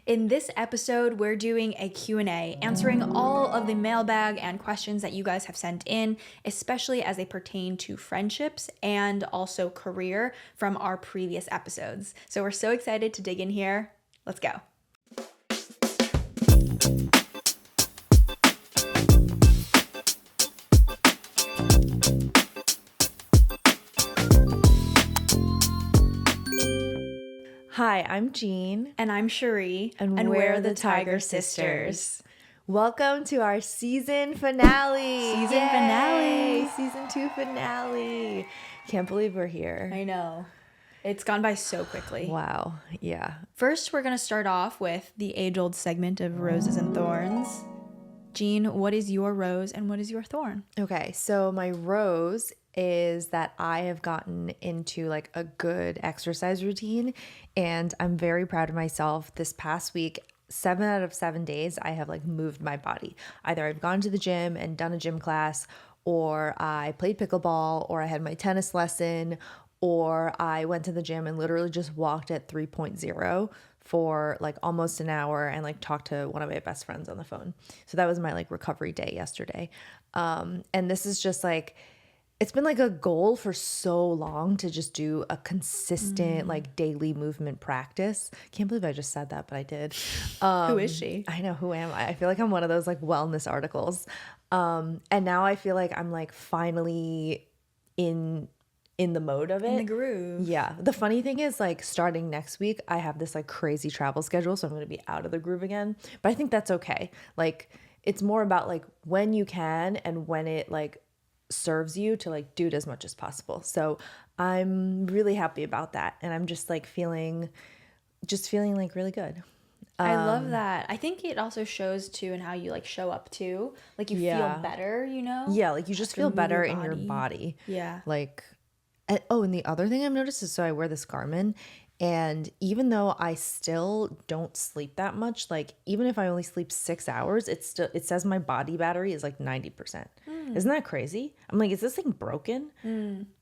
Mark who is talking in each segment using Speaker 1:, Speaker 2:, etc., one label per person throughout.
Speaker 1: In this episode, we're doing a Q&A, answering all of the mailbag and questions that you guys have sent in, especially as they pertain to friendships and also career from our previous episodes. So we're so excited to dig in here. Let's go.
Speaker 2: Hi, I'm Jean.
Speaker 1: And I'm Cherie.
Speaker 2: And we're the Tiger Sisters. Welcome to our season finale. Season 2 finale. Can't believe we're here.
Speaker 1: I know. It's gone by so quickly.
Speaker 2: Wow. Yeah.
Speaker 1: First, we're going to start off with the age-old segment of roses and thorns. Jean, what is your rose and what is your thorn?
Speaker 2: Okay, so my rose is that I have gotten into like a good exercise routine, and I'm very proud of myself. This past week, 7 out of 7 days, I have like moved my body. Either I've gone to the gym and done a gym class, or I played pickleball, or I had my tennis lesson, or I went to the gym and literally just walked at 3.0 for like almost an hour and like talked to one of my best friends on the phone. So that was my like recovery day yesterday. And this is just like, it's been like a goal for so long to just do a consistent like daily movement practice. Can't believe I just said that, but I did.
Speaker 1: Who is she?
Speaker 2: I know, who am I? I feel like I'm one of those like wellness articles. And now I feel like I'm like finally in the mode of it.
Speaker 1: In the groove.
Speaker 2: Yeah. The funny thing is like starting next week, I have this like crazy travel schedule. So I'm going to be out of the groove again, but I think that's okay. Like it's more about like when you can and when it like serves you to like do it as much as possible. So I'm really happy about that. And I'm just like feeling like really good.
Speaker 1: I love that. I think it also shows too in how you like show up too. Like you feel better, you know?
Speaker 2: Yeah. Like you just feel better in your body.
Speaker 1: Yeah.
Speaker 2: Like, and the other thing I've noticed is, so I wear this Garmin, and even though I still don't sleep that much, like even if I only sleep 6 hours, it says my body battery is like 90%. Isn't that crazy? I'm like, is this thing broken?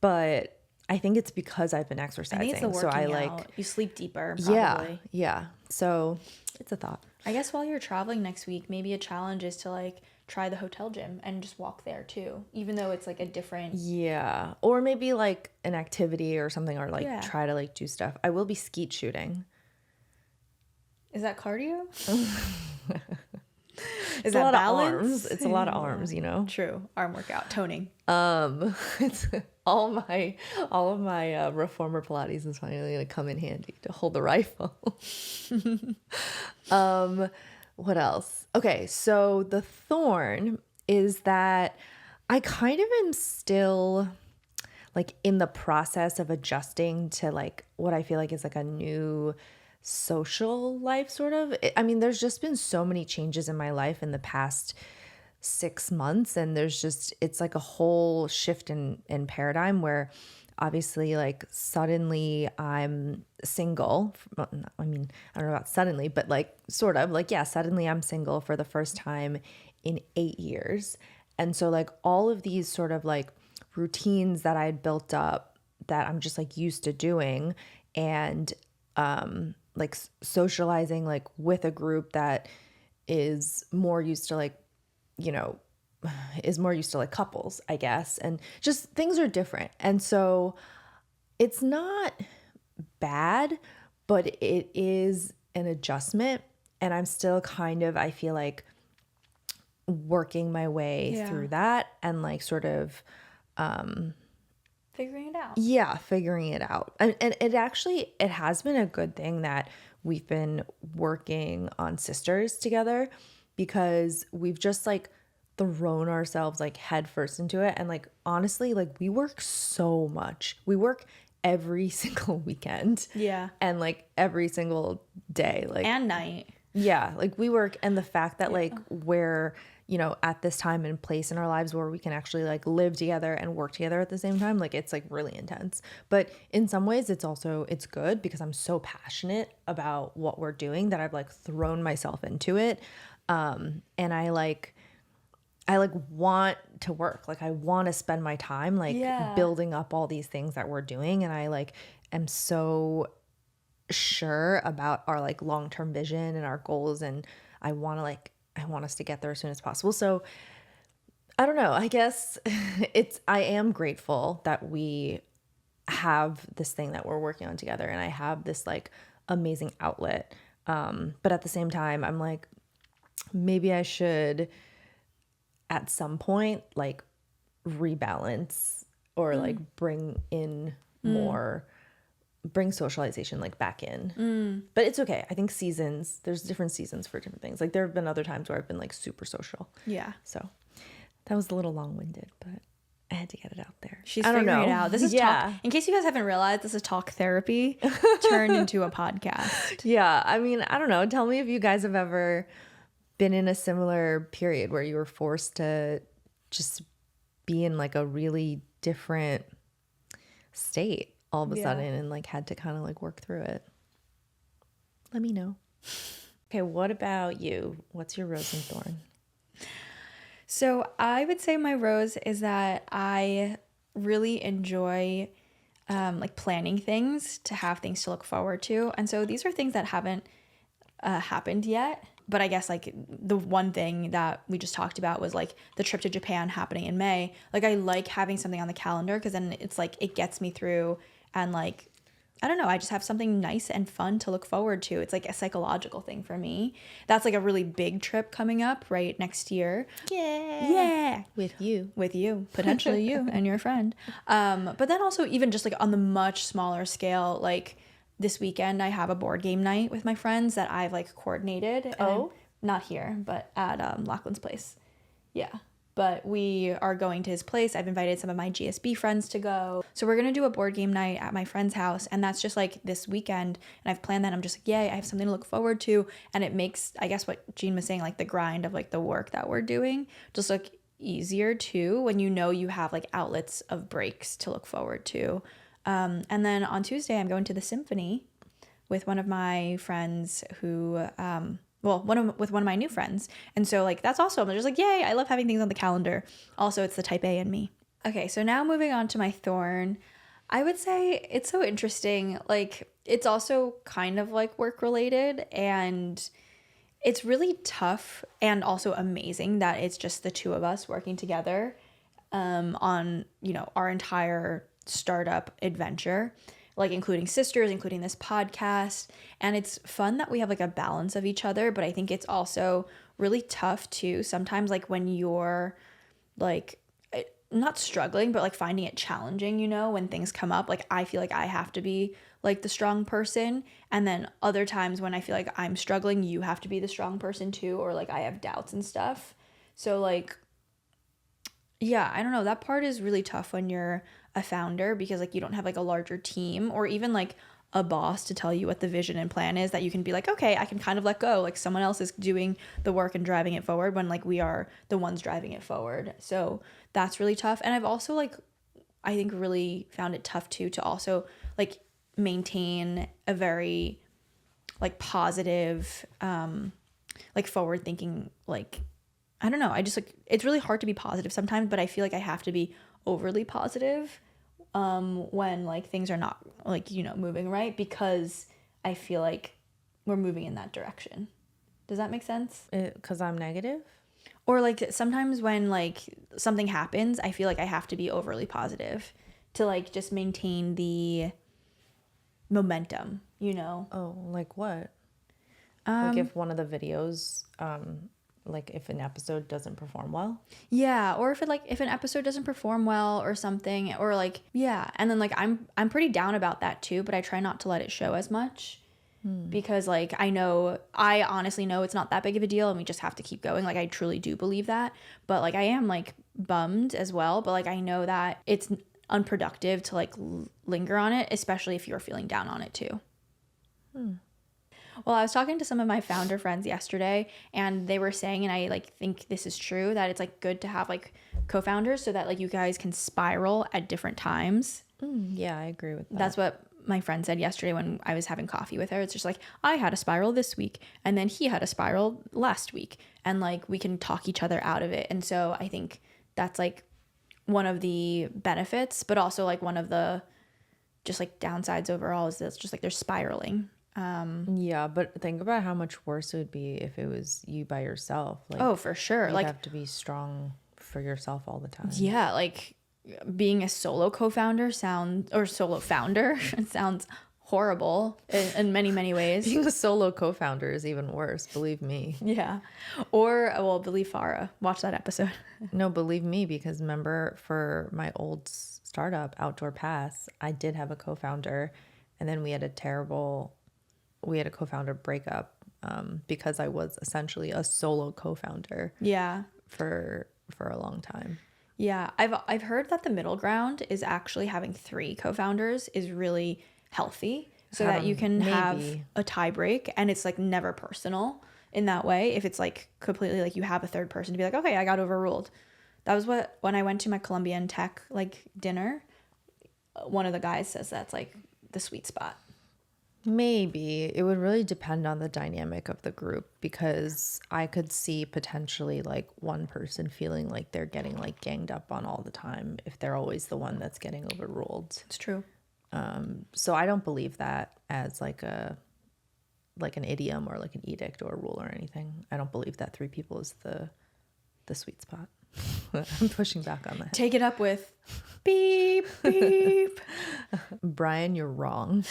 Speaker 2: But I think it's because I've been exercising.
Speaker 1: I think it's the working
Speaker 2: so I
Speaker 1: out.
Speaker 2: like,
Speaker 1: You sleep deeper, probably.
Speaker 2: Yeah. So it's a thought.
Speaker 1: I guess while you're traveling next week, maybe a challenge is to like try the hotel gym and just walk there too, even though it's like a different.
Speaker 2: Yeah. Or maybe like an activity or something, or like try to like do stuff. I will be skeet shooting.
Speaker 1: Is that cardio?
Speaker 2: Is that balance? It's a lot of arms, you know?
Speaker 1: True. Arm workout, toning.
Speaker 2: It's all of my reformer Pilates is finally gonna come in handy to hold the rifle. What else? Okay, so the thorn is that I kind of am still like in the process of adjusting to like what I feel like is like a new social life sort of. I mean, there's just been so many changes in my life in the past 6 months, and it's like a whole shift in paradigm where obviously like suddenly I'm single. I mean, I don't know about suddenly, but like sort of like, yeah, suddenly I'm single for the first time in 8 years. And so like all of these sort of like routines that I had built up that I'm just like used to doing, and like socializing like with a group that is more used to like, you know, is more used to like couples, I guess. And just things are different. And so it's not bad, but it is an adjustment. And I'm still kind of, I feel like, working my way through that and like sort of
Speaker 1: figuring it out.
Speaker 2: Yeah, figuring it out. And it has been a good thing that we've been working on Sisters together, because we've just like thrown ourselves like headfirst into it. And like honestly, like we work so much. We work every single weekend.
Speaker 1: Yeah.
Speaker 2: And like every single day. Like
Speaker 1: and night.
Speaker 2: Yeah. Like we work, and the fact that like we're, you know, at this time and place in our lives where we can actually like live together and work together at the same time, like it's like really intense. But in some ways it's good because I'm so passionate about what we're doing that I've like thrown myself into it. And I want to work. Like I want to spend my time like building up all these things that we're doing. And I like am so sure about our like long-term vision and our goals, and I want us to get there as soon as possible. So I don't know. I guess I am grateful that we have this thing that we're working on together, and I have this like amazing outlet. But at the same time, I'm like, maybe I should at some point like rebalance or like bring socialization like back in. But it's okay. I think there's different seasons for different things. Like there have been other times where I've been like super social.
Speaker 1: Yeah.
Speaker 2: So that was a little long-winded, but I had to get it out there.
Speaker 1: She's figuring it out. This is talk. In case you guys haven't realized, this is talk therapy turned into a podcast.
Speaker 2: Yeah. I mean, I don't know. Tell me if you guys have ever been in a similar period where you were forced to just be in like a really different state all of a sudden and like had to kind of like work through it. Let me know. Okay, what about you? What's your rose and thorn?
Speaker 1: So I would say my rose is that I really enjoy like planning things, to have things to look forward to. And so these are things that haven't happened yet. But I guess like the one thing that we just talked about was like the trip to Japan happening in May. Like I like having something on the calendar because then it's like it gets me through, and like I don't know, I just have something nice and fun to look forward to. It's like a psychological thing for me. That's like a really big trip coming up right next year. Yeah. With you, potentially you and your friend. But then also even just like on the much smaller scale, like this weekend I have a board game night with my friends that I've like coordinated.
Speaker 2: Oh.
Speaker 1: Not here, but at Lachlan's place. Yeah. But we are going to his place. I've invited some of my GSB friends to go. So we're going to do a board game night at my friend's house. And that's just like this weekend. And I've planned that. I'm just like, yay, I have something to look forward to. And it makes, I guess what Jean was saying, like the grind of like the work that we're doing just like easier too, when you know you have like outlets of breaks to look forward to. And then on Tuesday, I'm going to the symphony with one of my friends who, with one of my new friends. And so like that's awesome. I'm just like, yay, I love having things on the calendar. Also, it's the type A in me. Okay, so now moving on to my thorn. I would say it's so interesting. Like it's also kind of like work related, and it's really tough and also amazing that it's just the two of us working together on, you know, our entire startup adventure, like including sisters, including this podcast. And it's fun that we have like a balance of each other, but I think it's also really tough too sometimes, like when you're like not struggling, but like finding it challenging, you know, when things come up. Like I feel like I have to be like the strong person, and then other times when I feel like I'm struggling, you have to be the strong person too, or like I have doubts and stuff. So like yeah, I don't know, that part is really tough when you're a founder, because like you don't have like a larger team or even like a boss to tell you what the vision and plan is, that you can be like, okay, I can kind of let go, like someone else is doing the work and driving it forward, when like we are the ones driving it forward. So that's really tough. And I've also like, I think really found it tough too to also like maintain a very like positive like forward thinking, like I don't know, I just like, it's really hard to be positive sometimes, but I feel like I have to be overly positive when like things are not like, you know, moving right, because I feel like we're moving in that direction. Does that make sense?
Speaker 2: Because I'm negative?
Speaker 1: Or like sometimes when like something happens, I feel like I have to be overly positive to like just maintain the momentum, you know?
Speaker 2: Oh, like what? Like if one of the videos, like if an episode doesn't perform well?
Speaker 1: Yeah, or if an episode doesn't perform well or something, or like, yeah. And then like I'm pretty down about that too, but I try not to let it show as much. Because like I honestly know it's not that big of a deal and we just have to keep going. Like I truly do believe that. But like I am like bummed as well, but like I know that it's unproductive to like linger on it, especially if you're feeling down on it too. Well, I was talking to some of my founder friends yesterday, and they were saying, and I like think this is true, that it's like good to have like co-founders so that like you guys can spiral at different times.
Speaker 2: Yeah, I agree with that.
Speaker 1: That's what my friend said yesterday when I was having coffee with her. It's just like, I had a spiral this week, and then he had a spiral last week, and like we can talk each other out of it. And so I think that's like one of the benefits, but also like one of the just like downsides overall is that it's just like they're spiraling.
Speaker 2: Yeah, but think about how much worse it would be if it was you by yourself. Like,
Speaker 1: Oh, for sure.
Speaker 2: you'd
Speaker 1: Like,
Speaker 2: have to be strong for yourself all the time.
Speaker 1: yeah, like being a solo co-founder or solo founder sounds horrible in many, many ways.
Speaker 2: Being a solo co-founder is even worse, believe me.
Speaker 1: Yeah. Or, well, believe Farah. Watch that episode.
Speaker 2: No, believe me, because remember for my old startup, Outdoor Pass, I did have a co-founder, and then we had a co-founder breakup because I was essentially a solo co-founder
Speaker 1: Yeah.
Speaker 2: for a long time.
Speaker 1: Yeah. I've heard that the middle ground is actually having 3 co-founders is really healthy so that you can have
Speaker 2: maybe.
Speaker 1: a tie break and it's like never personal in that way. If it's like completely like you have a third person to be like, okay, I got overruled. That was when I went to my Colombian tech like dinner, one of the guys says that's like the sweet spot.
Speaker 2: Maybe. It would really depend on the dynamic of the group, because I could see potentially like one person feeling like they're getting like ganged up on all the time if they're always the one that's getting overruled.
Speaker 1: It's true.
Speaker 2: So I don't believe that as like an idiom or like an edict or a rule or anything. I don't believe that 3 people is the sweet spot. I'm pushing back on that.
Speaker 1: Take it up with beep, beep.
Speaker 2: Brian, you're wrong.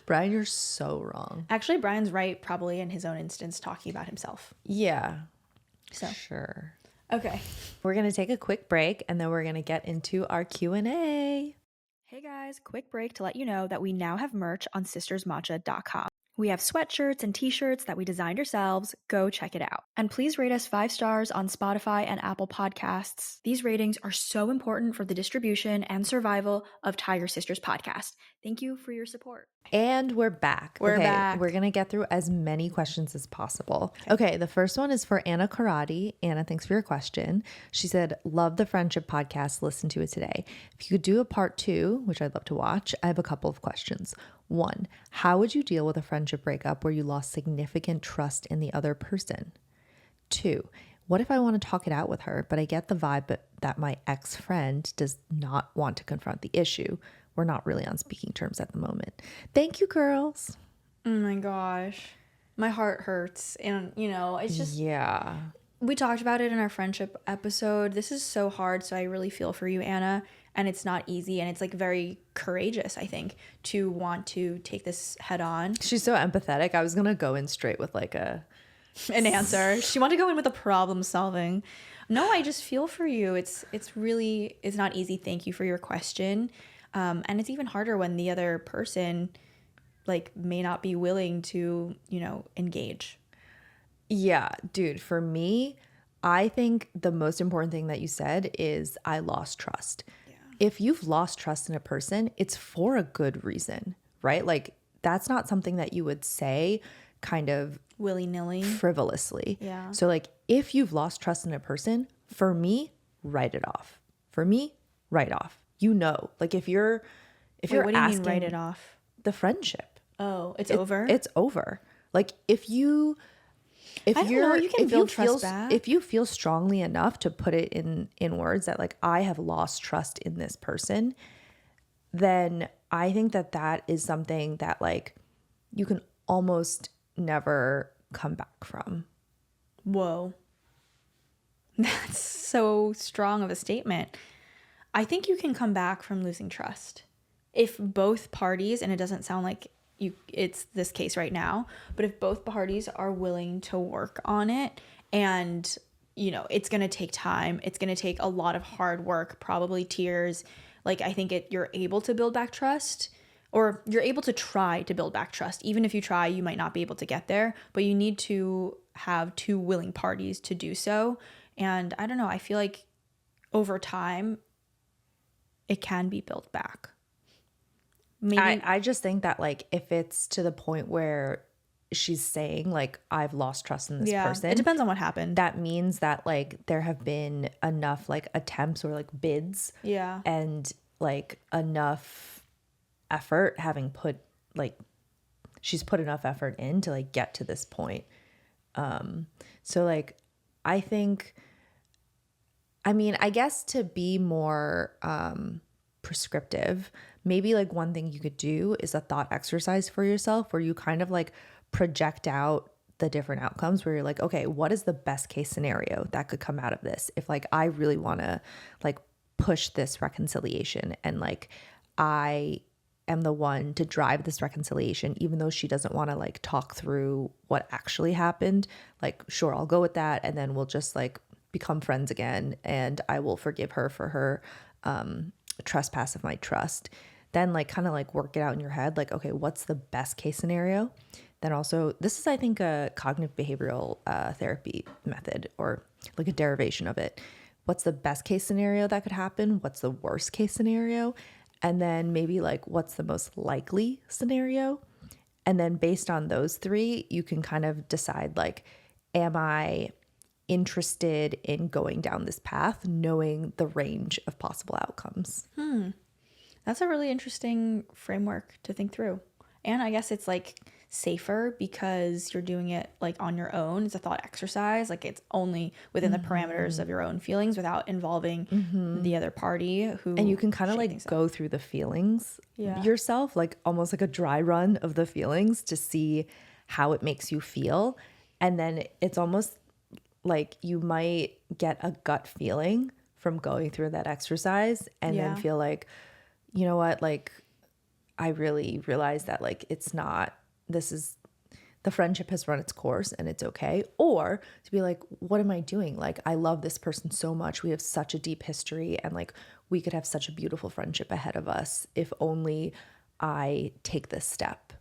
Speaker 2: Brian, you're so wrong.
Speaker 1: Actually, Brian's right, probably in his own instance, talking about himself.
Speaker 2: Yeah.
Speaker 1: So,
Speaker 2: Sure.
Speaker 1: okay.
Speaker 2: We're going to take a quick break and then we're going to get into our Q&A.
Speaker 1: Hey guys, quick break to let you know that we now have merch on sistersmatcha.com. We have sweatshirts and t-shirts that we designed ourselves. Go check it out. And please rate us 5 stars on Spotify and Apple Podcasts. These ratings are so important for the distribution and survival of Tiger Sisters podcast. Thank you for your support.
Speaker 2: And we're back.
Speaker 1: We're back.
Speaker 2: We're going to get through as many questions as possible. Okay, the first one is for Anna Karate. Anna, thanks for your question. She said, love the friendship podcast. Listen to it today. If you could do a part 2, which I'd love to watch, I have a couple of questions. 1, how would you deal with a friendship breakup where you lost significant trust in the other person? 2, what if I want to talk it out with her, but I get the vibe that my ex-friend does not want to confront the issue? We're not really on speaking terms at the moment. Thank you, girls.
Speaker 1: Oh my gosh. My heart hurts. And, it's just,
Speaker 2: Yeah.
Speaker 1: we talked about it in our friendship episode. This is so hard. So I really feel for you, Anna. And it's not easy. And it's like very courageous, I think, to want to take this head on.
Speaker 2: She's so empathetic. I was going to go in straight with like an
Speaker 1: answer. She wanted to go in with a problem solving. No, I just feel for you. It's not easy. Thank you for your question. And it's even harder when the other person like may not be willing to, engage.
Speaker 2: Yeah, dude, for me, I think the most important thing that you said is I lost trust. Yeah. If you've lost trust in a person, it's for a good reason, right? Like that's not something that you would say kind of
Speaker 1: willy-nilly,
Speaker 2: frivolously.
Speaker 1: Yeah.
Speaker 2: So like if you've lost trust in a person, for me, write it off. For me, write off. Like if you're
Speaker 1: what do you
Speaker 2: asking,
Speaker 1: mean write it off?
Speaker 2: The friendship.
Speaker 1: Oh, it's over.
Speaker 2: It's over. Like if you
Speaker 1: can build trust back.
Speaker 2: If you feel strongly enough to put it in words that like I have lost trust in this person, then I think that is something that like you can almost never come back from.
Speaker 1: Whoa. That's so strong of a statement. I think you can come back from losing trust if both parties, and it doesn't sound like it's this case right now, but if both parties are willing to work on it, and it's going to take time, it's going to take a lot of hard work, probably tears. Like I think you're able to build back trust, or you're able to try to build back trust. Even if you try, you might not be able to get there, but you need to have 2 willing parties to do so. And I don't know, I feel like over time it can be built back. Maybe
Speaker 2: I just think that like if it's to the point where she's saying like I've lost trust in this person,
Speaker 1: it depends on what happened.
Speaker 2: That means that like there have been enough like attempts or like bids, and like enough effort she's put enough effort in to like get to this point. So like I think, I mean, I guess to be more prescriptive, maybe like one thing you could do is a thought exercise for yourself where you kind of like project out the different outcomes where you're like, okay, what is the best case scenario that could come out of this? If like I really want to like push this reconciliation and like I am the one to drive this reconciliation, even though she doesn't want to like talk through what actually happened, like, sure, I'll go with that. And then we'll just like become friends again. And I will forgive her for her trespass of my trust. Then like kind of like work it out in your head. Like, okay, what's the best case scenario? Then also, this is, I think, a cognitive behavioral therapy method or like a derivation of it. What's the best case scenario that could happen? What's the worst case scenario? And then maybe like what's the most likely scenario? And then based on those three, you can kind of decide like, am I interested in going down this path, knowing the range of possible outcomes?
Speaker 1: That's a really interesting framework to think through. And I guess it's like safer because you're doing it like on your own. It's a thought exercise. Like it's only within the parameters of your own feelings without involving the other party who.
Speaker 2: And you can kind of like go through the feelings yourself, like almost like a dry run of the feelings to see how it makes you feel. And then it's almost like you might get a gut feeling from going through that exercise and then feel like, you know what, like I really realized that like it's not, this is, the friendship has run its course and it's okay. Or to be like, what am I doing? Like, I love this person so much. We have such a deep history and like we could have such a beautiful friendship ahead of us if only I take this step.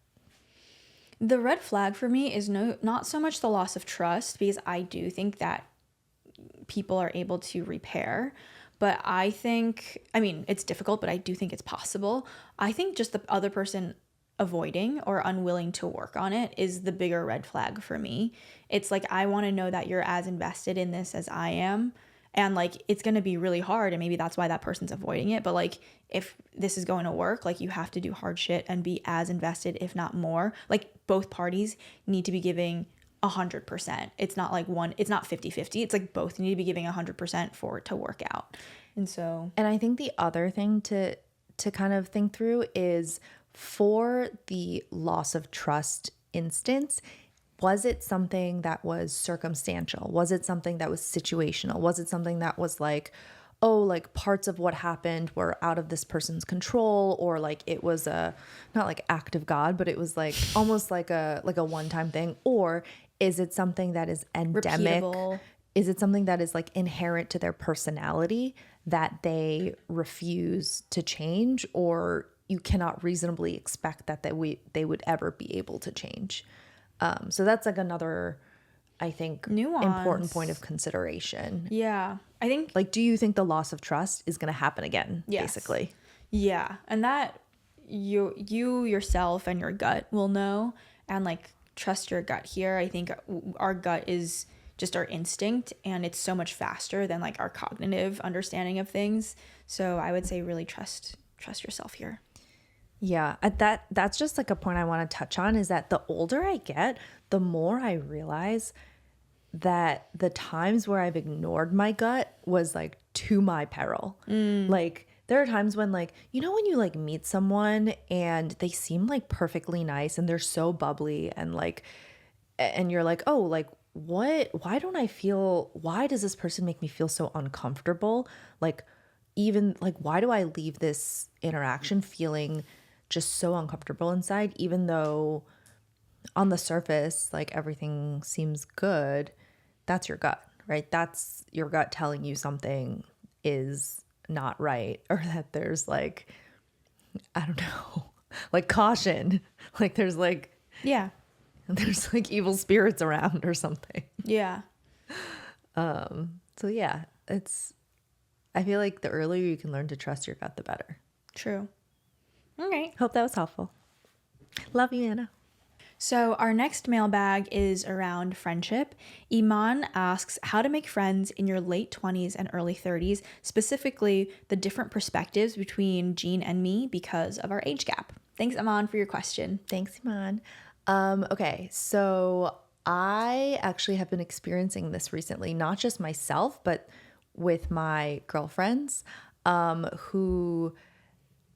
Speaker 1: The red flag for me is not so much the loss of trust, because I do think that people are able to repair. But I think, I mean, it's difficult, but I do think it's possible. I think just the other person avoiding or unwilling to work on it is the bigger red flag for me. It's like, I want to know that you're as invested in this as I am. And like, it's going to be really hard. And maybe that's why that person's avoiding it. But like, if this is going to work, like you have to do hard shit and be as invested, if not more. Like both parties need to be giving 100%. It's not like one, it's not 50-50. It's like both need to be giving 100% for it to work out. And
Speaker 2: I think the other thing to kind of think through is for the loss of trust instance, was it something that was circumstantial? Was it something that was situational? Was it something that was like, oh, like parts of what happened were out of this person's control, or like it was a, not like act of God, but it was like almost like a one-time thing? Or is it something that is endemic?
Speaker 1: repeatable.
Speaker 2: Is it something that is like inherent to their personality that they refuse to change, or you cannot reasonably expect that they would ever be able to change? So that's like another, I think, important point of consideration.
Speaker 1: Yeah. I think
Speaker 2: like, do you think the loss of trust is going to happen again?
Speaker 1: Yes.
Speaker 2: Basically.
Speaker 1: Yeah. And that you yourself and your gut will know, and like trust your gut here. I think our gut is just our instinct, and it's so much faster than like our cognitive understanding of things. So I would say really trust yourself here.
Speaker 2: Yeah, that's just like a point I want to touch on, is that the older I get, the more I realize that the times where I've ignored my gut was like to my peril. Like there are times when like, you know, when you like meet someone and they seem like perfectly nice and they're so bubbly and like, and you're like, oh, like why does this person make me feel so uncomfortable? Like, even like, why do I leave this interaction feeling just so uncomfortable inside, even though on the surface, like everything seems good? That's your gut, right? That's your gut telling you something is not right, or that there's like, I don't know, like caution, like there's like evil spirits around or something.
Speaker 1: Yeah.
Speaker 2: So yeah, I feel like the earlier you can learn to trust your gut, the better.
Speaker 1: True. All right.
Speaker 2: Hope that was helpful. Love you, Anna.
Speaker 1: So our next mailbag is around friendship. Iman asks how to make friends in your late 20s and early 30s, specifically the different perspectives between Jean and me because of our age gap. Thanks, Iman, for your question.
Speaker 2: Thanks, Iman. Okay, so I actually have been experiencing this recently, not just myself, but with my girlfriends, who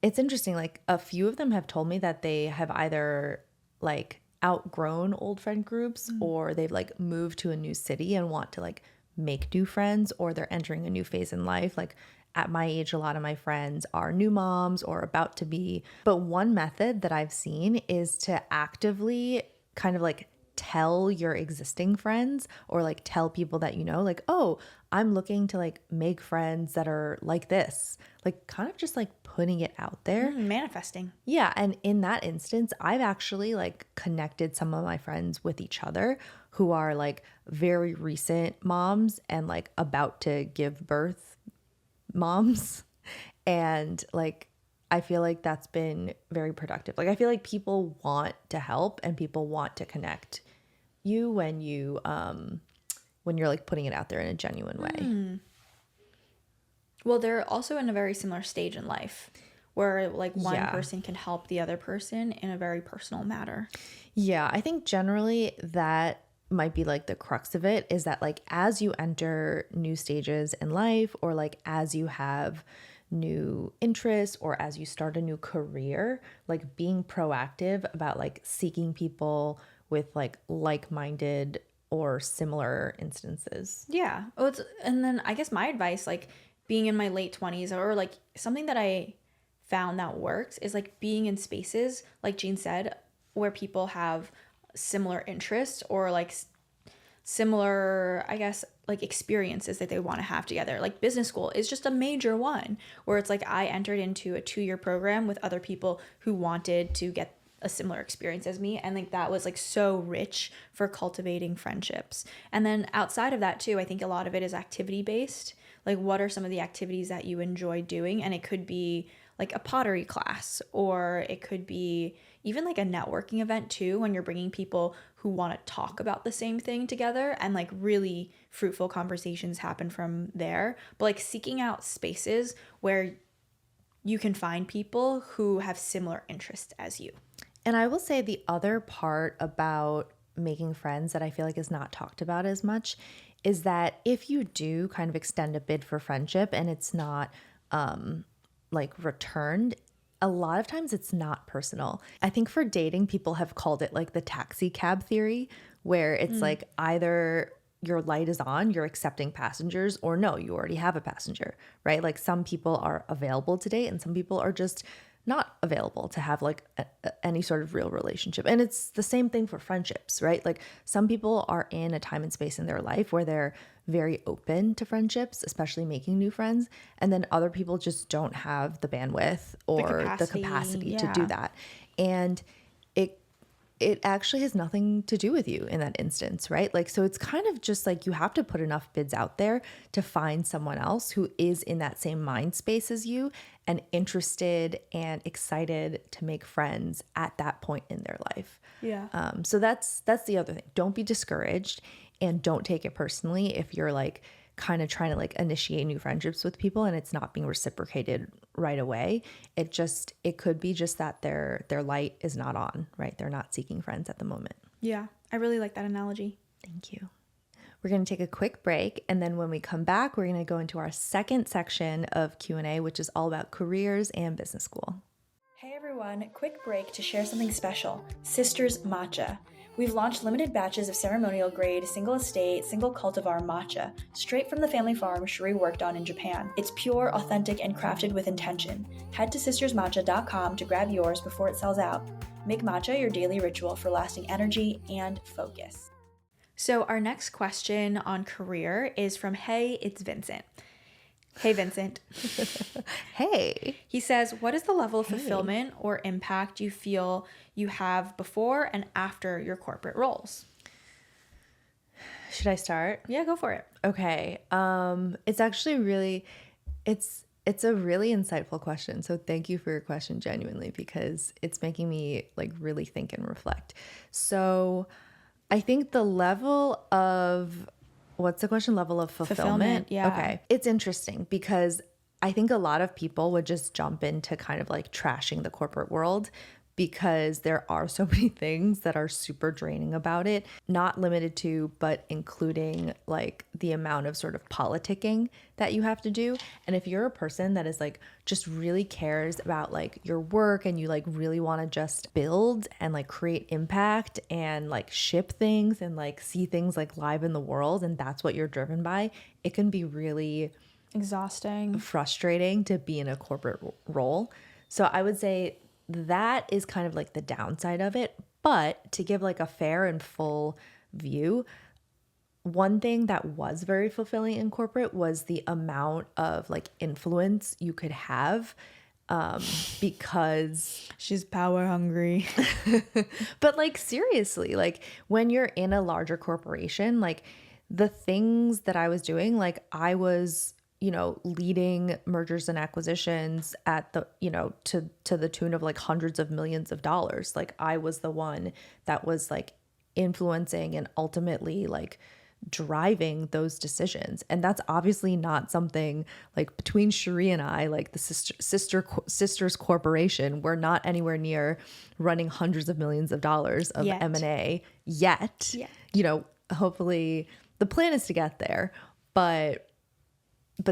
Speaker 2: it's interesting. Like a few of them have told me that they have either like outgrown old friend groups or they've like moved to a new city and want to like make new friends, or they're entering a new phase in life. Like at my age, a lot of my friends are new moms or about to be. But one method that I've seen is to actively kind of like tell your existing friends or like tell people that you know, like, oh, I'm looking to like make friends that are like this, like kind of just like putting it out there.
Speaker 1: Manifesting.
Speaker 2: Yeah. And in that instance, I've actually like connected some of my friends with each other who are like very recent moms and like about to give birth moms. And like, I feel like that's been very productive. Like, I feel like people want to help and people want to connect you when you're like putting it out there in a genuine way.
Speaker 1: Well, they're also in a very similar stage in life where like one
Speaker 2: Yeah.
Speaker 1: person can help the other person in a very personal matter.
Speaker 2: Yeah, I think generally that might be like the crux of it, is that like as you enter new stages in life, or like as you have new interests, or as you start a new career, like being proactive about like seeking people with like-minded or similar instances.
Speaker 1: Yeah. Oh, and then I guess my advice, like being in my late 20s, or like something that I found that works, is like being in spaces, like Jean said, where people have similar interests or like similar, I guess, like experiences that they want to have together. Like business school is just a major one where it's like I entered into a 2-year program with other people who wanted to get a similar experience as me, and like that was like so rich for cultivating friendships. And then outside of that too, I think a lot of it is activity based. Like what are some of the activities that you enjoy doing? And it could be like a pottery class, or it could be even like a networking event too, when you're bringing people who want to talk about the same thing together, and like really fruitful conversations happen from there. But like seeking out spaces where you can find people who have similar interests as you.
Speaker 2: And I will say the other part about making friends that I feel like is not talked about as much is that if you do kind of extend a bid for friendship and it's not like returned, a lot of times it's not personal. I think for dating, people have called it like the taxi cab theory, where it's like either your light is on, you're accepting passengers, or no, you already have a passenger, right? Like some people are available to date and some people are just not available to have like any sort of real relationship. And it's the same thing for friendships, right? Like some people are in a time and space in their life where they're very open to friendships, especially making new friends. And then other people just don't have the bandwidth or the capacity to do that. And it actually has nothing to do with you in that instance, right? Like, so it's kind of just like you have to put enough bids out there to find someone else who is in that same mind space as you and interested and excited to make friends at that point in their life.
Speaker 1: Yeah.
Speaker 2: So that's the other thing. Don't be discouraged and don't take it personally if you're like kind of trying to like initiate new friendships with people and it's not being reciprocated right away. It could be just that their light is not on, right? They're not seeking friends at the moment.
Speaker 1: Yeah. I really like that analogy.
Speaker 2: Thank you. We're going to take a quick break, and then when we come back, we're going to go into our second section of Q&A, which is all about careers and business school.
Speaker 1: Hey everyone, quick break to share something special. Sisters Matcha. We've launched limited batches of ceremonial grade, single estate, single cultivar matcha, straight from the family farm Cherie worked on in Japan. It's pure, authentic, and crafted with intention. Head to sistersmatcha.com to grab yours before it sells out. Make matcha your daily ritual for lasting energy and focus. So our next question on career is from Hey, it's Vincent. Hey, Vincent.
Speaker 2: Hey.
Speaker 1: He says, what is the level of fulfillment or impact you feel you have before and after your corporate roles?
Speaker 2: Should I start?
Speaker 1: Yeah, go for it.
Speaker 2: Okay. It's actually really, it's a really insightful question. So thank you for your question, genuinely, because it's making me like really think and reflect. So I think the level of, what's the question? Level of fulfillment?
Speaker 1: Yeah.
Speaker 2: Okay. It's interesting because I think a lot of people would just jump into kind of like trashing the corporate world. because there are so many things that are super draining about it, not limited to, but including like the amount of sort of politicking that you have to do. And if you're a person that is like just really cares about like your work and you like really want to just build and like create impact and like ship things and like see things like live in the world, and that's what you're driven by, it can be really
Speaker 1: Exhausting.
Speaker 2: frustrating to be in a corporate role. So I would say that is kind of like the downside of it. But to give like a fair and full view, one thing that was very fulfilling in corporate was the amount of like influence you could have, because
Speaker 1: She's power hungry.
Speaker 2: but like seriously, like when you're in a larger corporation, like the things that I was doing, like I was, leading mergers and acquisitions at the, to the tune of like hundreds of millions of dollars. Like I was the one that was like influencing and ultimately like driving those decisions. And that's obviously not something like between Cherie and I, like the sisters corporation, we're not anywhere near running hundreds of millions of dollars of
Speaker 1: Yet.
Speaker 2: M&A yet. Hopefully the plan is to get there, but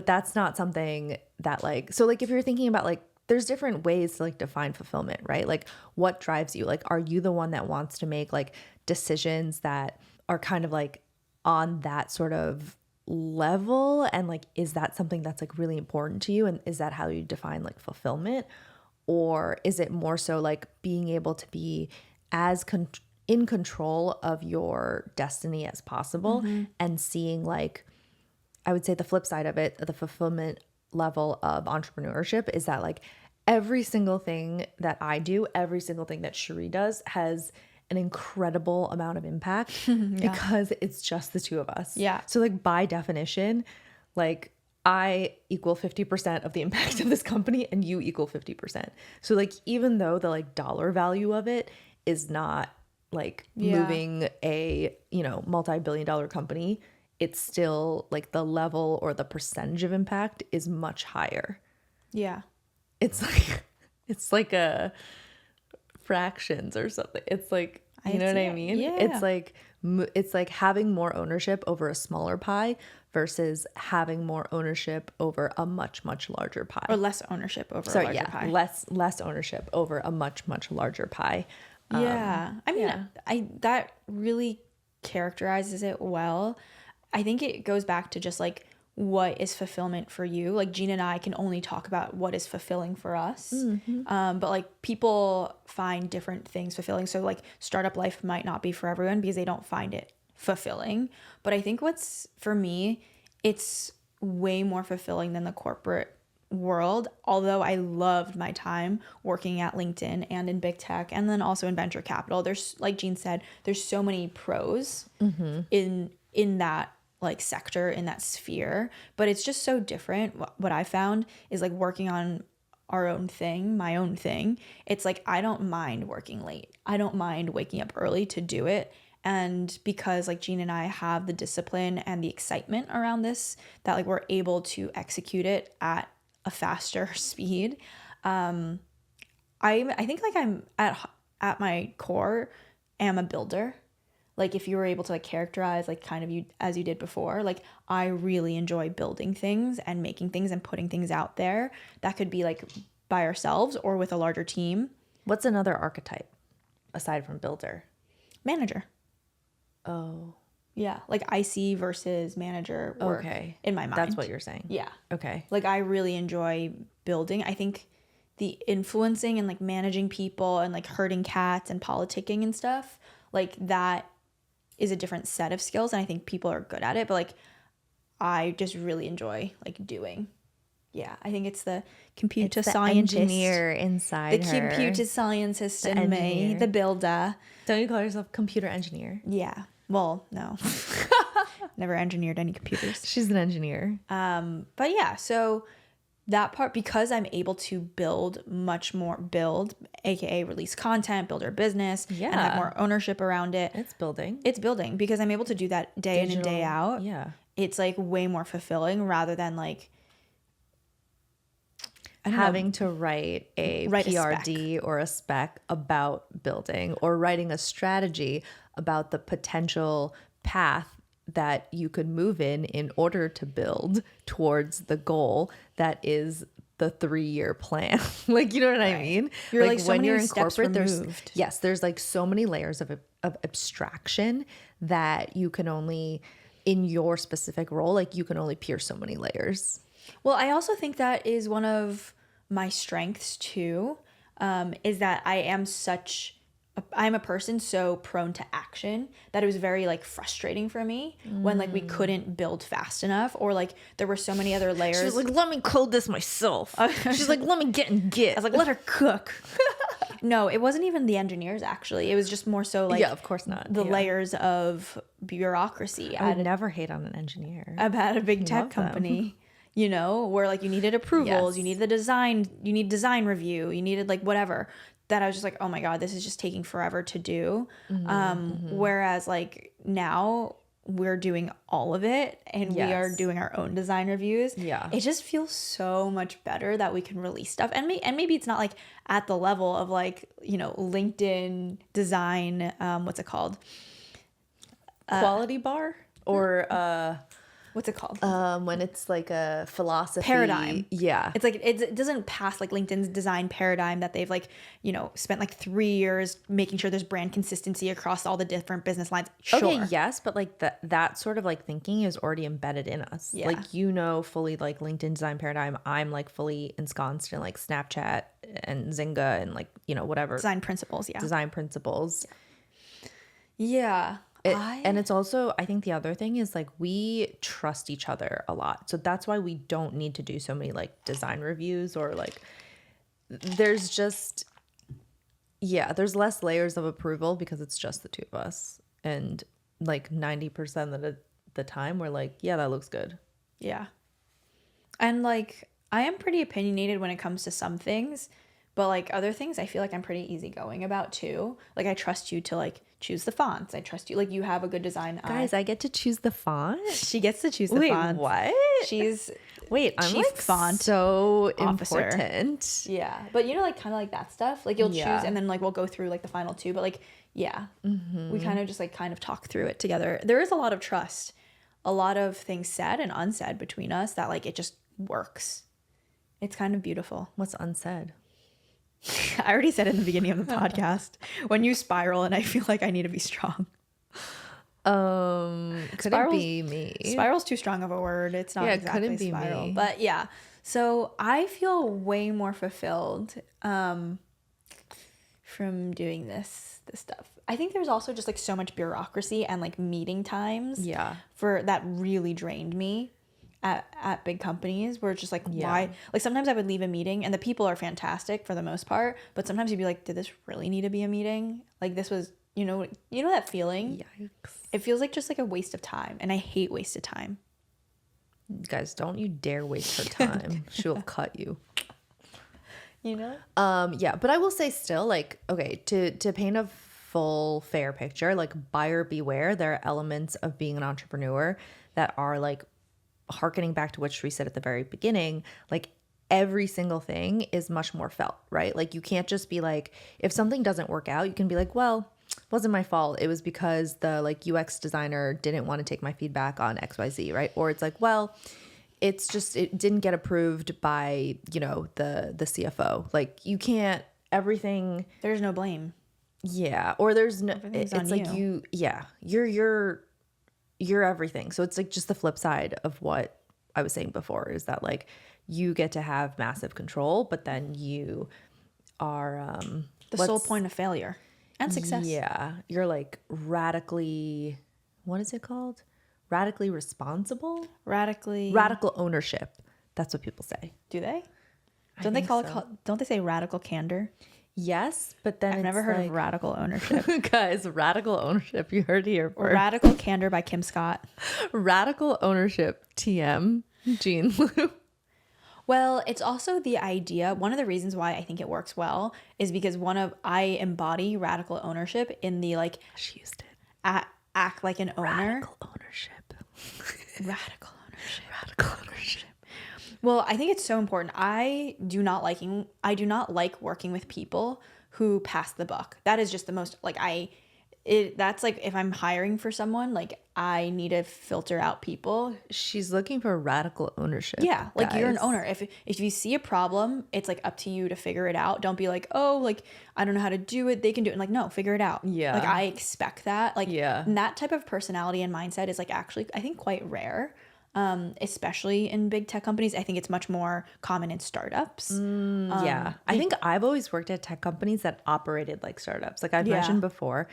Speaker 2: that's not something that like, so like if you're thinking about like, there's different ways to like define fulfillment, right? Like what drives you? Like, are you the one that wants to make like decisions that are kind of like on that sort of level? And like, is that something that's like really important to you? And is that how you define like fulfillment? Or is it more so like being able to be as in control of your destiny as possible, and seeing like, I would say the flip side of it, the fulfillment level of entrepreneurship is that like every single thing that I do, every single thing that Cherie does has an incredible amount of impact because it's just the two of us.
Speaker 1: Yeah.
Speaker 2: So like by definition, like I equal 50% of the impact of this company and you equal 50%. So like even though the like dollar value of it is not like moving a, multi-billion-dollar company, it's still like the level or the percentage of impact is much higher.
Speaker 1: Yeah.
Speaker 2: It's like a fractions or something. It's like, you know what I mean?
Speaker 1: Yeah.
Speaker 2: It's like having more ownership over a smaller pie versus having more ownership over a much, much larger pie.
Speaker 1: Or less ownership over a larger pie.
Speaker 2: Less ownership over a much, much larger pie.
Speaker 1: Yeah. I mean, that really characterizes it well. I think it goes back to just like what is fulfillment for you. Like Gina and I can only talk about what is fulfilling for us. But like people find different things fulfilling. So like startup life might not be for everyone because they don't find it fulfilling. But I think what's for me, it's way more fulfilling than the corporate world. Although I loved my time working at LinkedIn and in big tech and then also in venture capital. There's, like Jean said, there's so many pros in that like sector, in that sphere, but it's just so different. What I found is like working on our own thing, my own thing. It's like, I don't mind working late. I don't mind waking up early to do it. And because like Jean and I have the discipline and the excitement around this, that like we're able to execute it at a faster speed. I think like I'm at my core am a builder. Like if you were able to like characterize like kind of you as you did before, like I really enjoy building things and making things and putting things out there. That could be like by ourselves or with a larger team.
Speaker 2: What's another archetype aside from builder?
Speaker 1: Manager.
Speaker 2: Oh.
Speaker 1: Yeah, like IC versus manager work in my mind.
Speaker 2: That's what you're saying.
Speaker 1: Yeah.
Speaker 2: Okay.
Speaker 1: Like I really enjoy building. I think the influencing and like managing people and like herding cats and politicking and stuff, like that is a different set of skills, and I think people are good at it, but like I just really enjoy like doing. Yeah, I think it's the computer scientist,
Speaker 2: engineer inside
Speaker 1: the
Speaker 2: her.
Speaker 1: computer scientist in me, the builder.
Speaker 2: Don't you call yourself computer engineer?
Speaker 1: Yeah. Well, no. Never engineered any computers.
Speaker 2: She's an engineer.
Speaker 1: But yeah, so that part, because I'm able to build, aka release content, build our business, and have more ownership around it.
Speaker 2: It's building
Speaker 1: because I'm able to do that day in and day out.
Speaker 2: Yeah.
Speaker 1: It's like way more fulfilling rather than like
Speaker 2: having to write a
Speaker 1: Write a
Speaker 2: PRD or a spec about building, or writing a strategy about the potential path that you could move in order to build towards the goal that is the 3-year plan. Like, you know what I mean?
Speaker 1: You're like so
Speaker 2: when
Speaker 1: many
Speaker 2: you're in
Speaker 1: steps
Speaker 2: corporate,
Speaker 1: removed.
Speaker 2: there's like so many layers of abstraction that you can only, in your specific role, like you can only pierce so many layers.
Speaker 1: Well, I also think that is one of my strengths too, is that I'm a person so prone to action that it was very like frustrating for me when like we couldn't build fast enough, or like there were so many other layers.
Speaker 2: She's like, let me code this myself. She's like, let me get in Git.
Speaker 1: I was like, let her cook. No, it wasn't even the engineers actually. It was just more so like,
Speaker 2: yeah, of course not.
Speaker 1: The layers of bureaucracy.
Speaker 2: I would never hate on an engineer.
Speaker 1: I've had a big tech company, you know, where like you needed approvals, you needed the design, you need design review, you needed like whatever. That I was just like, oh my God, this is just taking forever to do. Whereas like now we're doing all of it, and we are doing our own design reviews.
Speaker 2: Yeah.
Speaker 1: It just feels so much better that we can release stuff. And maybe it's not like at the level of like, you know, LinkedIn design, what's it called?
Speaker 2: Quality bar? Or
Speaker 1: What's it called?
Speaker 2: when it's like a philosophy
Speaker 1: Paradigm.
Speaker 2: Yeah.
Speaker 1: It's like it doesn't pass like LinkedIn's design paradigm that they've like, you know, spent like 3 years making sure there's brand consistency across all the different business lines. Sure.
Speaker 2: Okay, yes, but like that sort of like thinking is already embedded in us.
Speaker 1: Yeah.
Speaker 2: Like, you know, fully like LinkedIn design paradigm. I'm like fully ensconced in like Snapchat and Zynga and like, you know, whatever.
Speaker 1: Design principles, yeah.
Speaker 2: Design principles.
Speaker 1: Yeah.
Speaker 2: And it's also, I think the other thing is like we trust each other a lot. So that's why we don't need to do so many like design reviews, or like there's just, there's less layers of approval because it's just the two of us. And like 90% of the time we're like, yeah, that looks good.
Speaker 1: Yeah. And like I am pretty opinionated when it comes to some things, but like other things I feel like I'm pretty easygoing about too. Like I trust you to like choose the fonts. I trust you. Like you have a good design eye.
Speaker 2: Guys, I get to choose the font?
Speaker 1: She gets to choose the
Speaker 2: Wait,
Speaker 1: fonts.
Speaker 2: what?
Speaker 1: She's
Speaker 2: I'm
Speaker 1: chief
Speaker 2: like
Speaker 1: font
Speaker 2: so
Speaker 1: officer.
Speaker 2: important.
Speaker 1: Yeah. But you know, like kind of like that stuff. Like you'll choose,
Speaker 2: Yeah.
Speaker 1: and then like we'll go through like the final two. But like, yeah, we kind of just like kind of talk through it together. There is a lot of trust, a lot of things said and unsaid between us that like it just works. It's kind of beautiful.
Speaker 2: What's unsaid?
Speaker 1: I already said it in the beginning of the podcast. When you spiral and I feel like I need to be strong.
Speaker 2: Could it be me?
Speaker 1: Spiral's too strong of a word. It's not exactly
Speaker 2: couldn't be
Speaker 1: spiral.
Speaker 2: me.
Speaker 1: But yeah. So I feel way more fulfilled from doing this stuff. I think there's also just like so much bureaucracy and like meeting times.
Speaker 2: Yeah.
Speaker 1: For that really drained me. At big companies where it's just like, why? Like sometimes I would leave a meeting and the people are fantastic for the most part, but sometimes you'd be like, did this really need to be a meeting? Like this was, you know that feeling?
Speaker 2: Yikes.
Speaker 1: It feels like just like a waste of time, and I hate wasted time.
Speaker 2: Guys, don't you dare waste her time. She'll cut you.
Speaker 1: You know?
Speaker 2: Yeah, but I will say still, like, okay, to paint a full fair picture, like buyer beware, there are elements of being an entrepreneur that are like harkening back to what Cherie said at the very beginning, like every single thing is much more felt, right? Like you can't just be like, if something doesn't work out, you can be like, well, it wasn't my fault. It was because the like UX designer didn't want to take my feedback on XYZ, right? Or it's like, well, it's just, it didn't get approved by, you know, the CFO. Like you can't, everything.
Speaker 1: There's no blame.
Speaker 2: Yeah. Or there's no,
Speaker 1: Everything's
Speaker 2: it's
Speaker 1: on
Speaker 2: like you're everything. So it's like just the flip side of what I was saying before, is that like you get to have massive control, but then you are
Speaker 1: the sole point of failure and success.
Speaker 2: Yeah. You're like radically, what is it called? Radically responsible? Radical ownership. That's what people say.
Speaker 1: Do they? Don't they call it, don't they say radical candor?
Speaker 2: Yes, but then
Speaker 1: I've never heard of radical ownership.
Speaker 2: Guys, radical ownership. You heard it here first.
Speaker 1: Radical Candor by Kim Scott.
Speaker 2: Radical ownership. TM. Jean Lou.
Speaker 1: Well, it's also the idea. One of the reasons why I think it works well is because I embody radical ownership in the like.
Speaker 2: She used it.
Speaker 1: Act like an owner.
Speaker 2: Radical ownership.
Speaker 1: Radical ownership.
Speaker 2: Radical ownership.
Speaker 1: Well, I think it's so important. I do not like working with people who pass the buck. That is just the most like that's like if I'm hiring for someone, like I need to filter out people.
Speaker 2: She's looking for radical ownership.
Speaker 1: Yeah, like you're an
Speaker 2: guys.
Speaker 1: owner. If you see a problem, it's like up to you to figure it out. Don't be like, "Oh, like I don't know how to do it. They can do it." And like, no, figure it out.
Speaker 2: Yeah.
Speaker 1: Like I expect that. Like
Speaker 2: Yeah.
Speaker 1: and that type of personality and mindset is like actually I think quite rare. Especially in big tech companies. I think it's much more common in startups.
Speaker 2: Yeah. I think I've always worked at tech companies that operated like startups. Like I've
Speaker 1: Yeah.
Speaker 2: mentioned before,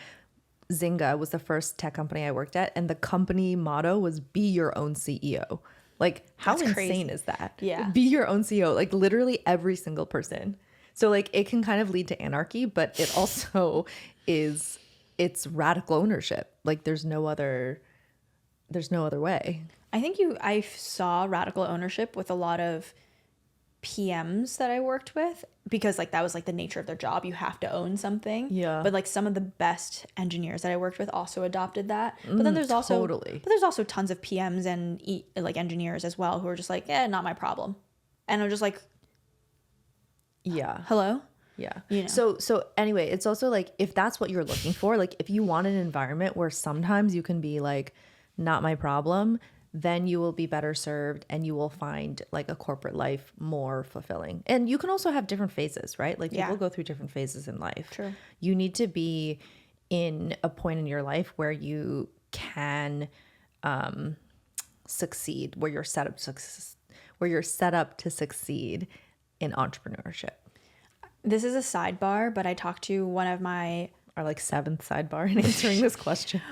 Speaker 2: Zynga was the first tech company I worked at, and the company motto was be your own CEO. Like, how
Speaker 1: That's
Speaker 2: insane
Speaker 1: crazy.
Speaker 2: is that?
Speaker 1: Yeah.
Speaker 2: Be your own CEO, like literally every single person. So like it can kind of lead to anarchy, but it also it's radical ownership. Like there's no other way.
Speaker 1: I think I saw radical ownership with a lot of PMs that I worked with because like that was like the nature of their job. You have to own something.
Speaker 2: Yeah.
Speaker 1: But like some of the best engineers that I worked with also adopted that. But then there's also
Speaker 2: totally.
Speaker 1: but there's also tons of PMs and like engineers as well who are just like, not my problem. And I'm just like,
Speaker 2: Yeah.
Speaker 1: hello?
Speaker 2: Yeah.
Speaker 1: You know.
Speaker 2: So anyway, it's also like if that's what you're looking for, like if you want an environment where sometimes you can be like, not my problem, then you will be better served and you will find like a corporate life more fulfilling. And you can also have different phases, right? Like people
Speaker 1: Yeah.
Speaker 2: go through different phases in life.
Speaker 1: True.
Speaker 2: You need to be in a point in your life where you can succeed, where you're set up to succeed in entrepreneurship.
Speaker 1: This is a sidebar, but I talked to one of my
Speaker 2: Our like seventh sidebar in answering this question.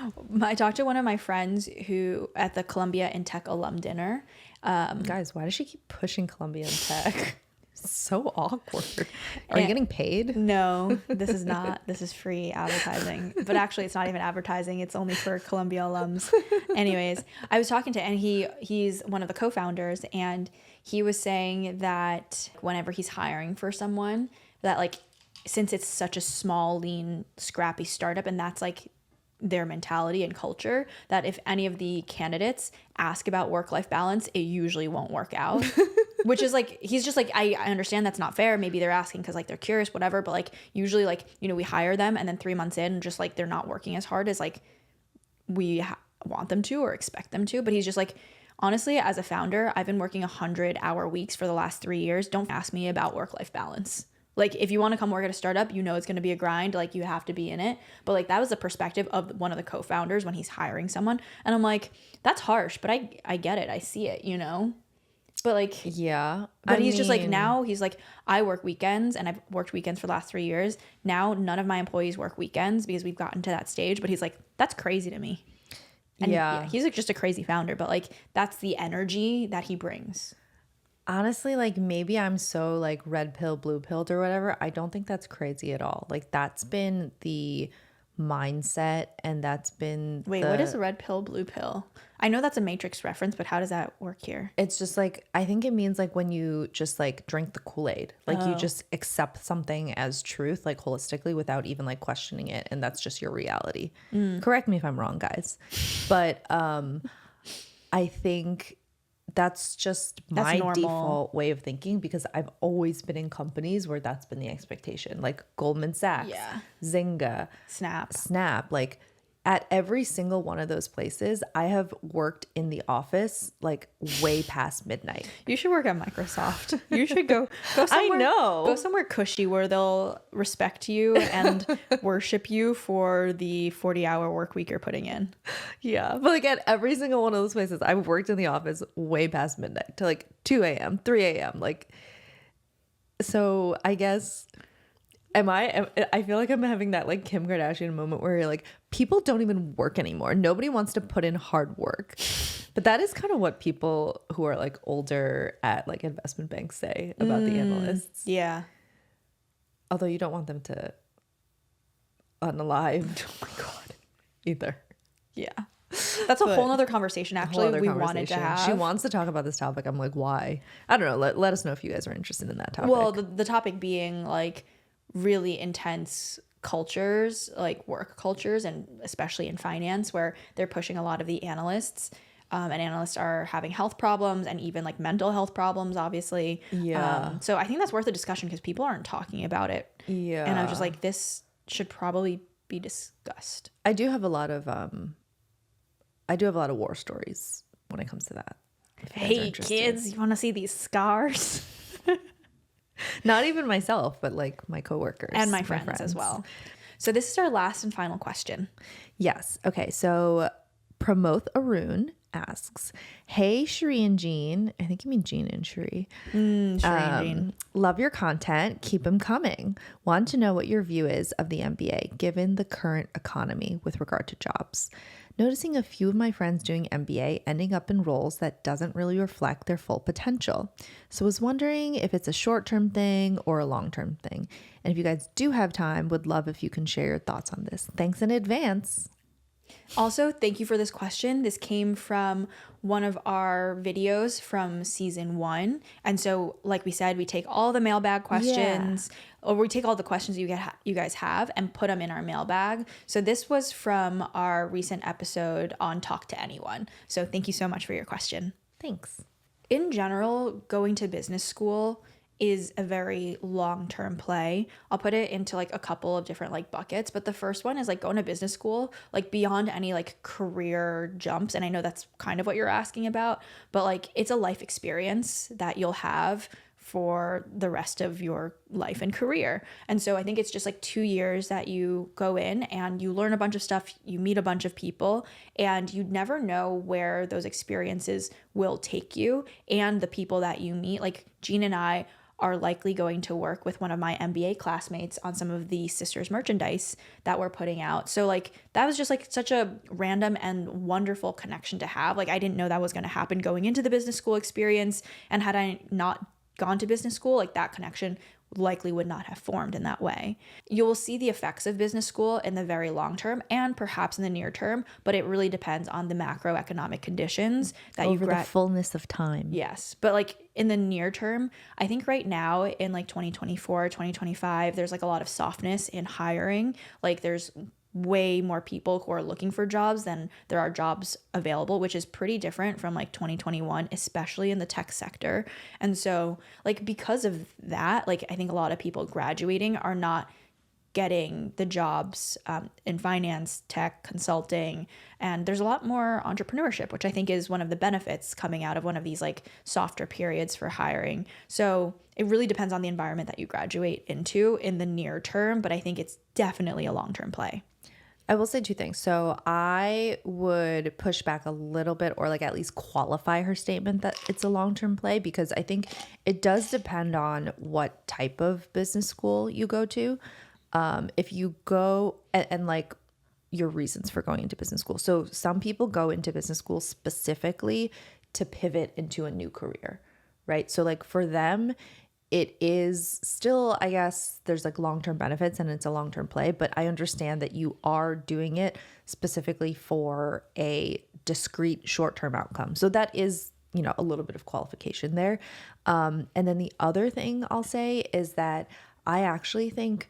Speaker 1: I talked to one of my friends who at the Columbia in Tech alum dinner.
Speaker 2: Guys, why does she keep pushing Columbia and Tech? So awkward. Are you getting paid?
Speaker 1: No, this is not. This is free advertising. But actually, it's not even advertising. It's only for Columbia alums. Anyways, I was talking to, and he's one of the co-founders, and he was saying that whenever he's hiring for someone, that like since it's such a small, lean, scrappy startup, and that's like their mentality and culture, that if any of the candidates ask about work-life balance, it usually won't work out. Which is like, he's just like, I understand that's not fair. Maybe they're asking because like they're curious, whatever. But like usually like, we hire them and then 3 months in, just like they're not working as hard as like we want them to or expect them to. But he's just like, honestly, as a founder, I've been working 100-hour weeks for the last 3 years. Don't ask me about work-life balance. Like if you want to come work at a startup, it's going to be a grind. Like you have to be in it. But like that was the perspective of one of the co-founders when he's hiring someone. And I'm like, that's harsh, but I get it. I see it, But like,
Speaker 2: yeah.
Speaker 1: But he's just like, now he's like, I work weekends and I've worked weekends for the last 3 years. Now none of my employees work weekends because we've gotten to that stage. But he's like, that's crazy to me. And
Speaker 2: yeah,
Speaker 1: he's like just a crazy founder, but like that's the energy that he brings.
Speaker 2: honestly, like maybe I'm so like red pill, blue pilled or whatever. I don't think that's crazy at all. Like that's been the mindset and that's been
Speaker 1: What is the red pill, blue pill? I know that's a Matrix reference, but how does that work here?
Speaker 2: it's just like, I think it means like when you just like drink the Kool-Aid, like you just accept something as truth, like holistically without even like questioning it. And that's just your reality. Correct me if I'm wrong, guys. But I think that's just my
Speaker 1: normal.
Speaker 2: default way of thinking because I've always been in companies where that's been the expectation, like Goldman Sachs,
Speaker 1: Yeah.
Speaker 2: Zynga, Snap. Like at every single one of those places, I have worked in the office like way past midnight.
Speaker 1: You should work at Microsoft. You should go somewhere.
Speaker 2: know.
Speaker 1: Go somewhere cushy where they'll respect you and worship you for the 40-hour work week you're putting in.
Speaker 2: Yeah. But like at every single one of those places, I've worked in the office way past midnight to like 2 a.m., 3 a.m. Like, so I guess I feel like I'm having that like Kim Kardashian moment where you're like, people don't even work anymore. Nobody wants to put in hard work. But that is kind of what people who are like older at like investment banks say about the analysts.
Speaker 1: Yeah.
Speaker 2: Although you don't want them to unalive. Oh my God. Either.
Speaker 1: Yeah. That's a whole nother conversation actually we wanted to have.
Speaker 2: She wants to talk about this topic. I'm like, why? I don't know. Let us know if you guys are interested in that topic.
Speaker 1: Well, the topic being like really intense cultures, like work cultures, and especially in finance where they're pushing a lot of the analysts and analysts are having health problems and even like mental health problems, obviously.
Speaker 2: Yeah.
Speaker 1: So I think that's worth a discussion because people aren't talking about it.
Speaker 2: Yeah.
Speaker 1: And I was just like, this should probably be discussed.
Speaker 2: I do have a lot of war stories when it comes to that. If you guys are
Speaker 1: Hey,
Speaker 2: interested.
Speaker 1: kids, you want to see these scars?
Speaker 2: Not even myself, but like my coworkers
Speaker 1: And my friends as well. So this is our last and final question.
Speaker 2: Yes. Okay. So Promoth Arun asks, "Hey, Cherie and Jean. I think you mean Jean and Cherie.
Speaker 1: Cherie and Jean.
Speaker 2: Love your content. Keep them coming. Want to know what your view is of the MBA given the current economy with regard to jobs. Noticing a few of my friends doing MBA ending up in roles that doesn't really reflect their full potential. So was wondering if it's a short-term thing or a long-term thing. And if you guys do have time, would love if you can share your thoughts on this. Thanks in advance."
Speaker 1: Also, thank you for this question. This came from one of our videos from season 1. And so, like we said, we take all the mailbag questions, or we take all the questions you guys have and put them in our mailbag. So this was from our recent episode on Talk to Anyone. So thank you so much for your question.
Speaker 2: Thanks.
Speaker 1: In general, going to business school is a very long-term play. I'll put it into like a couple of different like buckets, but the first one is like going to business school, like beyond any like career jumps. And I know that's kind of what you're asking about, but like it's a life experience that you'll have for the rest of your life and career. And so I think it's just like 2 years that you go in and you learn a bunch of stuff, you meet a bunch of people, and you never know where those experiences will take you and the people that you meet. Like Jean and I are likely going to work with one of my MBA classmates on some of the sisters merchandise that we're putting out. So like that was just like such a random and wonderful connection to have. Like I didn't know that was going to happen going into the business school experience, and had I not gone to business school, like that connection likely would not have formed in that way. You will see the effects of business school in the very long term and perhaps in the near term, but it really depends on the macroeconomic conditions that
Speaker 2: Over the fullness of time.
Speaker 1: Yes. But like in the near term, I think right now in like 2024, 2025, there's like a lot of softness in hiring. Like there's way more people who are looking for jobs than there are jobs available, which is pretty different from like 2021, especially in the tech sector. And so like because of that, like I think a lot of people graduating are not getting the jobs in finance, tech, consulting, and there's a lot more entrepreneurship, which I think is one of the benefits coming out of one of these like softer periods for hiring. So it really depends on the environment that you graduate into in the near term, but I think it's definitely a long-term play.
Speaker 2: I will say 2 things. So I would push back a little bit, or like at least qualify her statement that it's a long-term play, because I think it does depend on what type of business school you go to. If you go and like your reasons for going into business school. So some people go into business school specifically to pivot into a new career, right? So like for them, it is still, I guess there's like long-term benefits and it's a long-term play, but I understand that you are doing it specifically for a discrete short-term outcome. So that is, you know, a little bit of qualification there. And then the other thing I'll say is that I actually think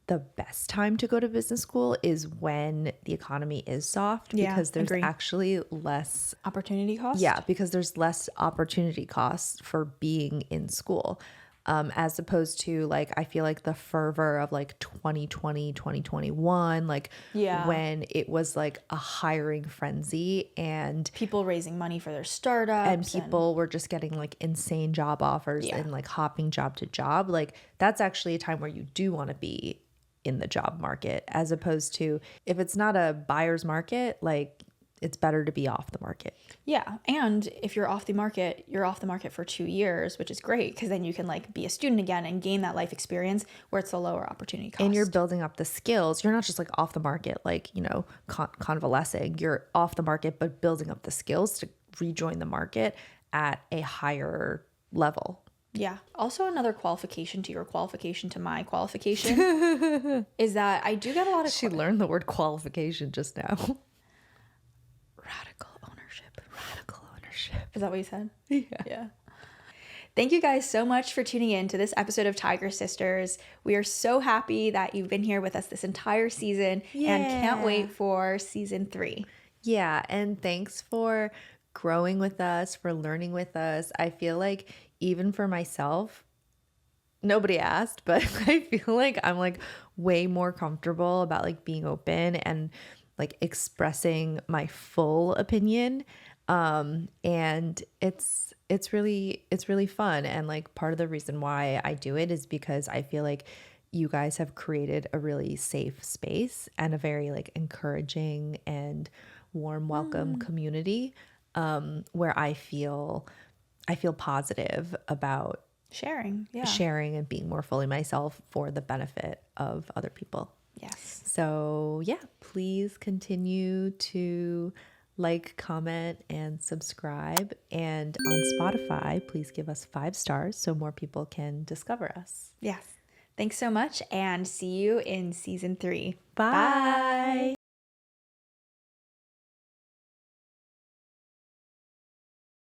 Speaker 2: the best time to go to business school is when the economy is soft, because there's actually less
Speaker 1: opportunity cost.
Speaker 2: Yeah, because there's less opportunity cost for being in school. As opposed to like, I feel like the fervor of like 2020, 2021, like when it was like a hiring frenzy and
Speaker 1: people raising money for their startups
Speaker 2: and people were just getting like insane job offers and like hopping job to job. Like that's actually a time where you do want to be in the job market, as opposed to if it's not a buyer's market, like it's better to be off the market.
Speaker 1: Yeah. And if you're off the market, you're off the market for 2 years, which is great because then you can like be a student again and gain that life experience where it's a lower opportunity cost.
Speaker 2: And you're building up the skills. You're not just like off the market, like, you know, convalescing. You're off the market, but building up the skills to rejoin the market at a higher level.
Speaker 1: Yeah. Also, another qualification to your qualification to my qualification is that I do get a lot of...
Speaker 2: She learned the word qualification just now.
Speaker 1: Radical ownership.
Speaker 2: Radical ownership.
Speaker 1: Is that what you said?
Speaker 2: Yeah.
Speaker 1: Thank you guys so much for tuning in to this episode of Tiger Sisters. We are so happy that you've been here with us this entire season and can't wait for season 3.
Speaker 2: Yeah. And thanks for growing with us, for learning with us. I feel like even for myself, nobody asked, but I feel like I'm like way more comfortable about like being open and like expressing my full opinion. And it's really fun. And like part of the reason why I do it is because I feel like you guys have created a really safe space and a very like encouraging and warm welcome
Speaker 1: Mm,
Speaker 2: community, where I feel positive about
Speaker 1: sharing. Yeah.
Speaker 2: sharing and being more fully myself for the benefit of other people.
Speaker 1: Yes.
Speaker 2: So, yeah, please continue to like, comment, and subscribe. And on Spotify, please give us 5 stars so more people can discover us.
Speaker 1: Yes. Thanks so much and see you in season 3.
Speaker 2: Bye.
Speaker 1: Bye.